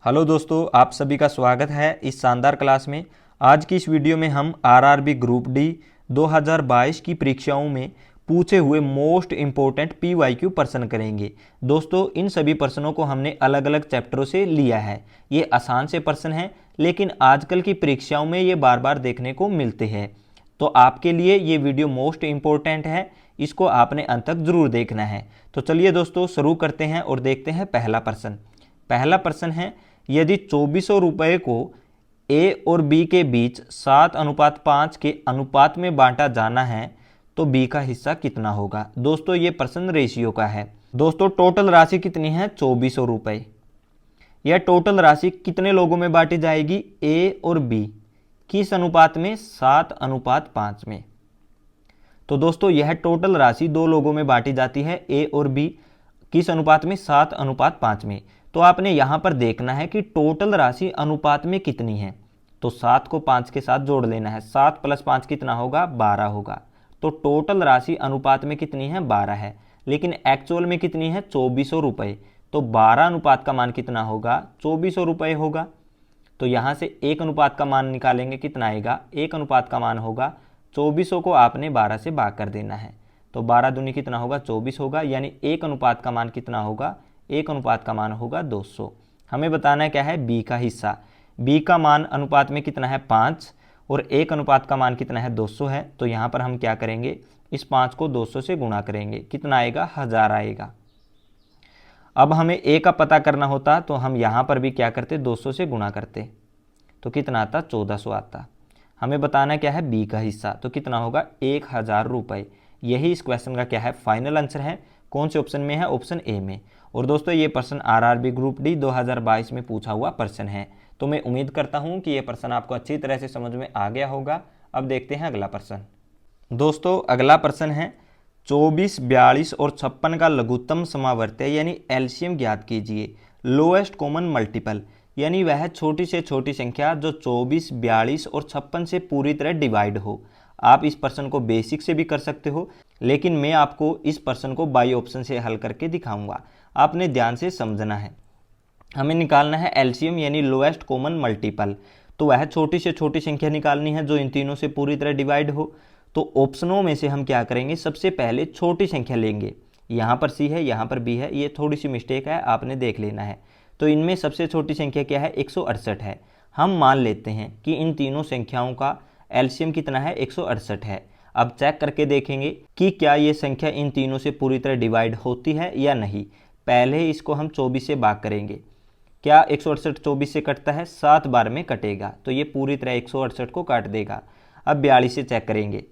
Hello दोस्तों, आप सभी का स्वागत है इस शानदार क्लास में। आज की इस वीडियो में हम आरआरबी ग्रुप डी 2022 की परीक्षाओं में पूछे हुए मोस्ट इम्पोर्टेंट पीवाईक्यू प्रश्न करेंगे। दोस्तों, इन सभी प्रश्नों को हमने अलग अलग चैप्टरों से लिया है। ये आसान से प्रश्न हैं, लेकिन आजकल की परीक्षाओं में ये बार बार देखने को मिलते हैं। तो आपके लिए ये वीडियो मोस्ट इम्पोर्टेंट है, इसको आपने अंत तक जरूर देखना है। तो चलिए दोस्तों, शुरू करते हैं और देखते हैं पहला प्रश्न। पहला प्रश्न है, यदि 2400 रुपये को ए और बी के बीच 7:5 के अनुपात में बांटा जाना है तो बी का हिस्सा कितना होगा। दोस्तों, ये प्रश्न रेशियो का है। दोस्तों, टोटल राशि कितनी है? 2400 रुपये। यह टोटल राशि कितने लोगों में बांटी जाएगी? ए और बी। किस अनुपात में? 7:5 में। तो दोस्तों, यह टोटल राशि दो लोगों में बांटी जाती है, ए और बी। किस अनुपात में? 7:5 में। तो आपने यहां पर देखना है कि टोटल राशि अनुपात में कितनी है। तो 7 को 5 के साथ जोड़ लेना है। 7 + 5 कितना होगा? 12 होगा। तो टोटल राशि अनुपात में कितनी है? 12 है। लेकिन एक्चुअल में कितनी है? 2400 रुपये। तो 12 अनुपात का मान कितना होगा? 2400 रुपये होगा। तो यहां से 1 अनुपात का मान निकालेंगे, कितना आएगा? 1 अनुपात का मान होगा 2400 को आपने 12 से भाग कर देना है। तो 12 दूनी कितना होगा? 24 होगा। यानी 1 अनुपात का मान कितना होगा? 1 अनुपात का मान होगा 200। हमें बताना है क्या है? बी का हिस्सा। बी का मान अनुपात में कितना है? 5। और 1 अनुपात का मान कितना है? 200 है। तो यहाँ पर हम क्या करेंगे? इस 5 को 200 से गुणा करेंगे। कितना आएगा? 1000 आएगा। अब हमें ए का पता करना होता तो हम यहाँ पर भी क्या करते? 200 से गुणा करते। तो कितना आता? 1400 आता। हमें बताना क्या है? बी का हिस्सा। तो कितना होगा? 1000 रुपये। यही इस क्वेश्चन का क्या है? फाइनल आंसर है। कौन से ऑप्शन में है? ऑप्शन ए में। और दोस्तों, ये प्रश्न आरआरबी ग्रुप डी 2022 में पूछा हुआ प्रश्न है। तो मैं उम्मीद करता हूं कि ये प्रश्न आपको अच्छी तरह से समझ में आ गया होगा। अब देखते हैं अगला प्रश्न। दोस्तों, अगला प्रश्न है, 24, 42 और 56 का लघुत्तम समावर्त्य यानी एलसीएम ज्ञात कीजिए। लोएस्ट कॉमन मल्टीपल यानी वह छोटी से छोटी संख्या जो 24, 42 और 56 से पूरी तरह डिवाइड हो। आप इस प्रश्न को बेसिक से भी कर सकते हो, लेकिन मैं आपको इस प्रश्न को बाई ऑप्शन से हल करके दिखाऊंगा। आपने ध्यान से समझना है। हमें निकालना है एलसीएम यानी लोएस्ट कॉमन मल्टीपल। तो वह छोटी से छोटी संख्या निकालनी है जो इन तीनों से पूरी तरह डिवाइड हो। तो ऑप्शनों में से हम क्या करेंगे? सबसे पहले छोटी संख्या लेंगे। यहाँ पर सी है, यहाँ पर बी है। ये थोड़ी सी मिस्टेक है, आपने देख लेना है। तो इनमें सबसे छोटी संख्या क्या है? 168 है। हम मान लेते हैं कि इन तीनों संख्याओं का एलसीएम कितना है? 168 है। अब चेक करके देखेंगे कि क्या ये संख्या इन तीनों से पूरी तरह डिवाइड होती है या नहीं। पहले इसको हम 24 से भाग करेंगे। क्या 168 24 से कटता है? 7 बार में कटेगा। तो ये पूरी तरह 168 को काट देगा। अब 42 से चेक करेंगे।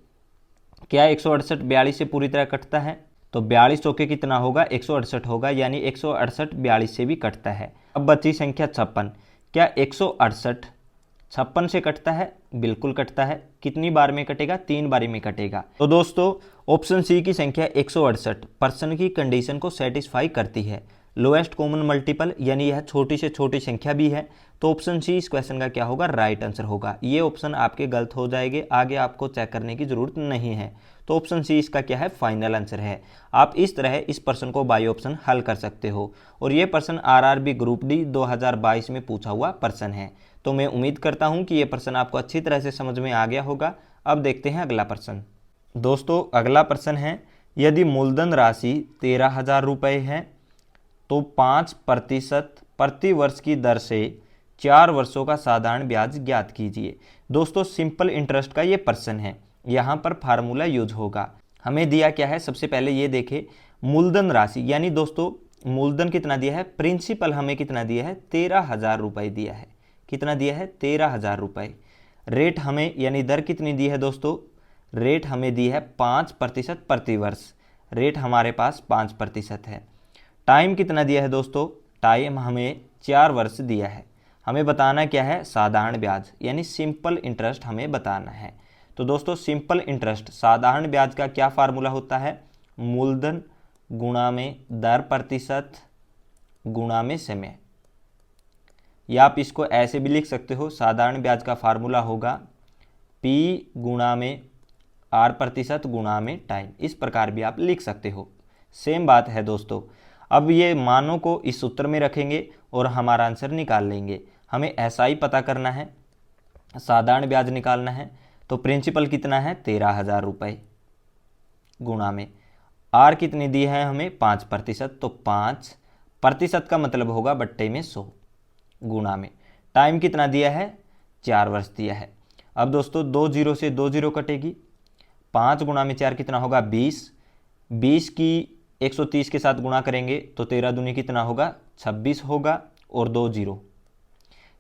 क्या 168 42 से पूरी तरह कटता है? तो 42 चौके कितना होगा? 168 होगा। यानी 168 42 से भी कटता है। अब बची संख्या 56। क्या 168 56 से कटता है? बिल्कुल कटता है। कितनी बार में कटेगा? 3 बारी में कटेगा। तो दोस्तों, ऑप्शन सी की संख्या 168 प्रश्न की कंडीशन को सेटिस्फाई करती है। लोएस्ट कॉमन मल्टीपल यानी यह छोटी से छोटी संख्या भी है। तो ऑप्शन सी इस क्वेश्चन का क्या होगा? राइट आंसर होगा। ये ऑप्शन आपके गलत हो जाएंगे, आगे आपको चेक करने की जरूरत नहीं है। तो ऑप्शन सी इसका क्या है? फाइनल आंसर है। आप इस तरह इस प्रश्न को बाई ऑप्शन हल कर सकते हो। और ये प्रश्न आरआरबी ग्रुप डी 2022 में पूछा हुआ प्रश्न है। तो मैं उम्मीद करता हूं कि ये प्रश्न आपको अच्छी तरह से समझ में आ गया होगा। अब देखते हैं अगला प्रश्न। दोस्तों, अगला प्रश्न है, यदि मूलधन राशि 13,000 रुपये है तो 5% प्रति वर्ष की दर से 4 वर्षों का साधारण ब्याज ज्ञात कीजिए। दोस्तों, सिंपल इंटरेस्ट का ये प्रश्न है। यहाँ पर फार्मूला यूज होगा। हमें दिया क्या है? सबसे पहले ये देखें, मूलधन राशि यानी दोस्तों मूलधन कितना दिया है? प्रिंसिपल हमें कितना दिया है? 13,000 रुपये दिया है। कितना दिया है? 13,000 रुपये। रेट हमें यानी दर कितनी दी है दोस्तों? रेट हमें दी है 5% प्रति वर्ष। रेट हमारे पास 5% है। टाइम कितना दिया है दोस्तों? टाइम हमें 4 वर्ष दिया है। हमें बताना क्या है? साधारण ब्याज यानी सिंपल इंटरेस्ट हमें बताना है। तो दोस्तों, सिंपल इंटरेस्ट साधारण ब्याज का क्या फार्मूला होता है? मूलधन गुणा में दर प्रतिशत गुणा में समय। या आप इसको ऐसे भी लिख सकते हो, साधारण ब्याज का फार्मूला होगा P गुणा में R% गुणा में टाइम। इस प्रकार भी आप लिख सकते हो। सेम बात है दोस्तों। अब ये मानों को इस सूत्र में रखेंगे और हमारा आंसर निकाल लेंगे। हमें SI पता करना है, साधारण ब्याज निकालना है। तो प्रिंसिपल कितना है 13,000 रुपये, गुणा में R कितनी दी है हमें 5%, तो 5% का मतलब होगा बट्टे में 100, गुणा में टाइम कितना दिया है 4 वर्ष दिया है। अब दोस्तों 2 जीरो से 2 जीरो कटेगी, 5 गुणा में 4 कितना होगा 20 की 130 के साथ गुणा करेंगे तो 13 दूनी कितना होगा 26 होगा और 2 जीरो,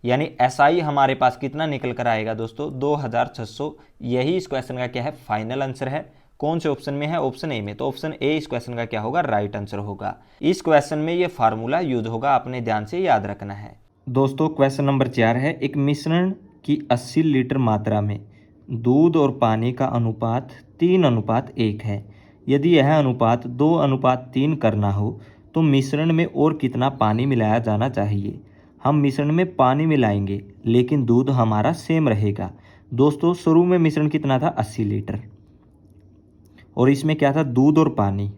यानी SI हमारे पास कितना निकल कर आएगा दोस्तों 2600। यही इस क्वेश्चन का क्या है फाइनल आंसर है। कौन से ऑप्शन में है, ऑप्शन ए में, तो ऑप्शन ए इस क्वेश्चन का क्या होगा राइट आंसर होगा। इस क्वेश्चन में ये फार्मूला यूज होगा, आपने ध्यान से याद रखना है। दोस्तों क्वेश्चन नंबर 4 है, एक मिश्रण की 80 लीटर मात्रा में दूध और पानी का अनुपात 3:1 है। यदि यह अनुपात 2:3 करना हो तो मिश्रण में और कितना पानी मिलाया जाना चाहिए। हम मिश्रण में पानी मिलाएंगे लेकिन दूध हमारा सेम रहेगा। दोस्तों शुरू में मिश्रण कितना था 80 लीटर और इसमें क्या था दूध और पानी,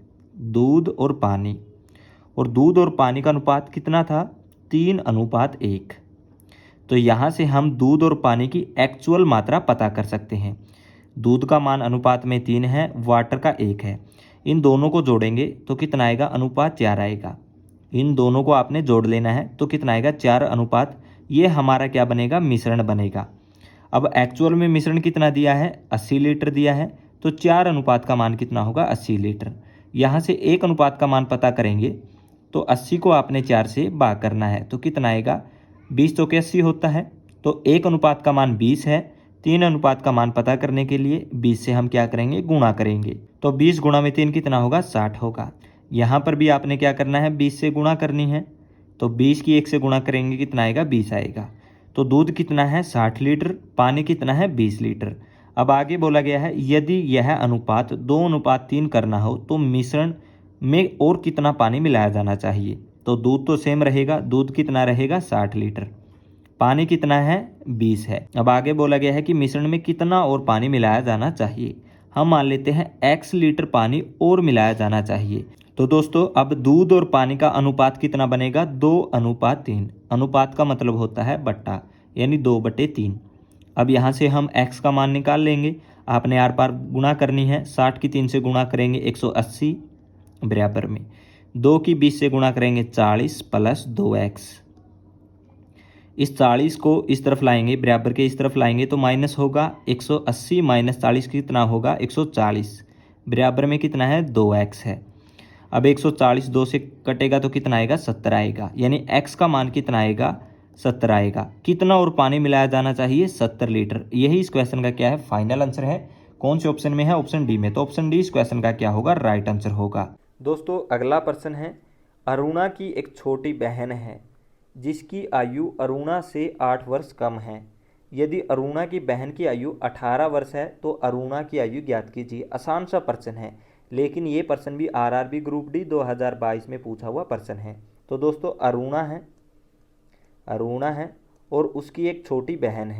और दूध और पानी का अनुपात कितना था 3:1। तो यहाँ से हम दूध और पानी की एक्चुअल मात्रा पता कर सकते हैं। दूध का मान अनुपात में 3 है, वाटर का 1 है। इन दोनों को जोड़ेंगे तो कितना आएगा अनुपात 4 आएगा। इन दोनों को आपने जोड़ लेना है तो कितना आएगा 4 अनुपात, ये हमारा क्या बनेगा मिश्रण बनेगा। अब एक्चुअल में मिश्रण कितना दिया है 80 लीटर दिया है, तो 4 अनुपात का मान कितना होगा 80 लीटर। यहाँ से 1 अनुपात का मान पता करेंगे तो 80 को आपने 4 से भाग करना है तो कितना आएगा 20 तो 80 होता है, तो 1 अनुपात का मान 20 है। 3 अनुपात का मान पता करने के लिए 20 से हम क्या करेंगे गुणा करेंगे, तो 20 गुणा में 3 कितना होगा 60 होगा। यहाँ पर भी आपने क्या करना है 20 से गुणा करनी है, तो 20 की 1 से गुणा करेंगे कितना आएगा 20 आएगा। तो दूध कितना है 60 लीटर, पानी कितना है 20 लीटर। अब आगे बोला गया है यदि यह अनुपात 2:3 करना हो तो मिश्रण में और कितना पानी मिलाया जाना चाहिए। तो दूध तो सेम रहेगा, दूध कितना रहेगा 60 लीटर, पानी कितना है 20 है। अब आगे बोला गया है कि मिश्रण में कितना और पानी मिलाया जाना चाहिए। हम मान लेते हैं x लीटर पानी और मिलाया जाना चाहिए। तो दोस्तों अब दूध और पानी का अनुपात कितना बनेगा 2:3। अनुपात का मतलब होता है बट्टा, यानी 2/3। अब यहाँ से हम x का मान निकाल लेंगे, आपने आर पार गुणा करनी है। 60 की 3 से गुणा करेंगे 180 बराबर में 2 की 20 से गुणा करेंगे 40 प्लस 2x। इस 40 को इस तरफ लाएंगे, बराबर के इस तरफ लाएंगे तो माइनस होगा 180 माइनस 40 कितना होगा 140, बराबर में कितना है 2x है। अब 140 2 से कटेगा तो कितना आएगा 70 आएगा, यानी x का मान कितना आएगा 70 आएगा। कितना और पानी मिलाया जाना चाहिए 70 लीटर। यही इस क्वेश्चन का क्या है फाइनल आंसर है। कौन से ऑप्शन में है, ऑप्शन डी में, तो ऑप्शन डी इस क्वेश्चन का क्या होगा राइट आंसर होगा। दोस्तों अगला प्रश्न है, अरुणा की एक छोटी बहन है जिसकी आयु अरुणा से 8 वर्ष कम है। यदि अरुणा की बहन की आयु 18 वर्ष है तो अरुणा की आयु ज्ञात कीजिए। आसान सा प्रश्न है, लेकिन ये प्रश्न भी आरआरबी ग्रुप डी 2022 में पूछा हुआ प्रश्न है। तो दोस्तों अरुणा है और उसकी एक छोटी बहन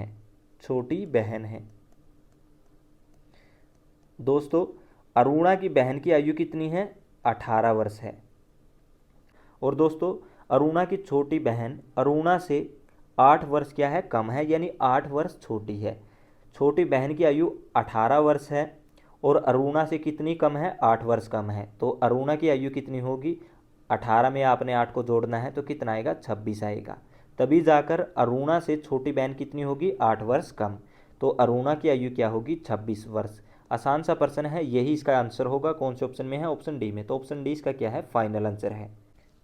है। दोस्तों अरुणा की बहन की आयु कितनी है 18 वर्ष है, और दोस्तों अरुणा की छोटी बहन अरुणा से 8 वर्ष क्या है कम है, यानी 8 वर्ष छोटी है। छोटी बहन की आयु 18 वर्ष है और अरुणा से कितनी कम है 8 वर्ष कम है। तो अरुणा की आयु कितनी होगी 18 में आपने 8 को जोड़ना है तो कितना आएगा 26 आएगा। तभी जाकर अरुणा से छोटी बहन कितनी होगी 8 वर्ष कम। तो अरुणा की आयु क्या होगी 26 वर्ष। आसान सा प्रश्न है, यही इसका आंसर होगा। कौन से ऑप्शन में है, ऑप्शन डी में, तो ऑप्शन डी इसका क्या है फाइनल आंसर है।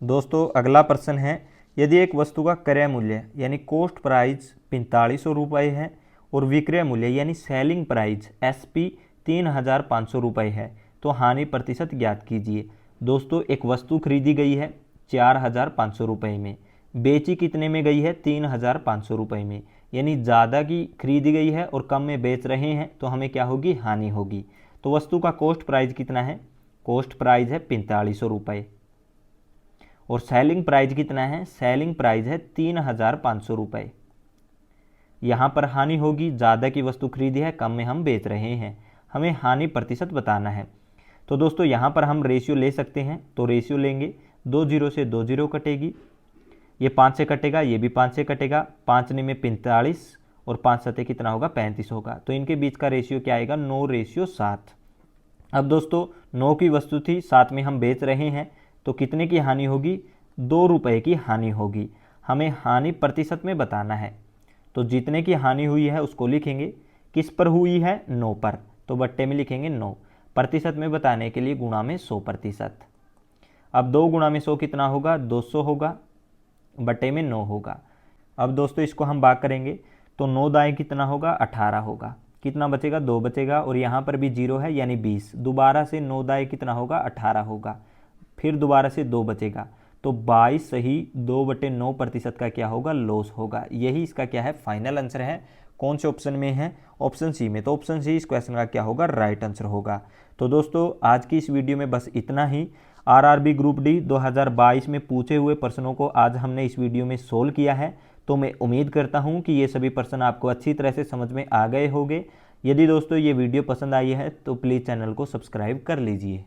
दोस्तों अगला प्रश्न है, यदि एक वस्तु का क्रय मूल्य यानी कॉस्ट प्राइस 4500 रुपये है और विक्रय मूल्य यानी सेलिंग प्राइस SP 3500 रुपये है तो हानि प्रतिशत ज्ञात कीजिए। दोस्तों एक वस्तु खरीदी गई है 4500 रुपये में, बेची कितने में गई है 3500 रुपये में, यानी ज़्यादा की खरीदी गई है और कम में बेच रहे हैं तो हमें क्या होगी हानि होगी। तो वस्तु का कॉस्ट प्राइस कितना है, कॉस्ट प्राइस है 4500 रुपये और सेलिंग प्राइस कितना है, सेलिंग प्राइस है 3500 रुपये। यहाँ पर हानि होगी, ज़्यादा की वस्तु खरीदी है कम में हम बेच रहे हैं, हमें हानि प्रतिशत बताना है। तो दोस्तों यहाँ पर हम रेशियो ले सकते हैं, तो रेशियो लेंगे 2 जीरो से 2 जीरो कटेगी, ये 5 से कटेगा, ये भी 5 से कटेगा, 5 में 45 और 5 सते कितना होगा 35 होगा। तो इनके बीच का रेशियो क्या आएगा 9:7। अब दोस्तों 9 की वस्तु थी, 7 में हम बेच रहे हैं, तो कितने की हानि होगी 2 रुपये की हानि होगी। हमें हानि प्रतिशत में बताना है, तो जितने की हानि हुई है उसको लिखेंगे, किस पर हुई है 9 पर, तो बट्टे में लिखेंगे 9, प्रतिशत में बताने के लिए गुणा में 100%। अब 2 गुणा में 100 कितना होगा 200 होगा, बट्टे में 9 होगा। अब दोस्तों इसको हम भाग करेंगे तो 9 दाएँ कितना होगा 18 होगा, कितना बचेगा 2 बचेगा, और यहाँ पर भी 0 है यानी 20, दोबारा से 9 दाएँ कितना होगा 18 होगा, फिर दोबारा से 2 बचेगा, तो 22 सही 2/9% का क्या होगा लॉस होगा। यही इसका क्या है फाइनल आंसर है। कौन से ऑप्शन में है, ऑप्शन सी में, तो ऑप्शन सी इस क्वेश्चन का क्या होगा राइट आंसर होगा। तो दोस्तों आज की इस वीडियो में बस इतना ही। आरआरबी ग्रुप डी 2022 में पूछे हुए प्रश्नों को आज हमने इस वीडियो में सोल्व किया है। तो मैं उम्मीद करता हूं कि ये सभी प्रश्न आपको अच्छी तरह से समझ में आ गए होंगे। यदि दोस्तों ये वीडियो पसंद आई है तो प्लीज़ चैनल को सब्सक्राइब कर लीजिए।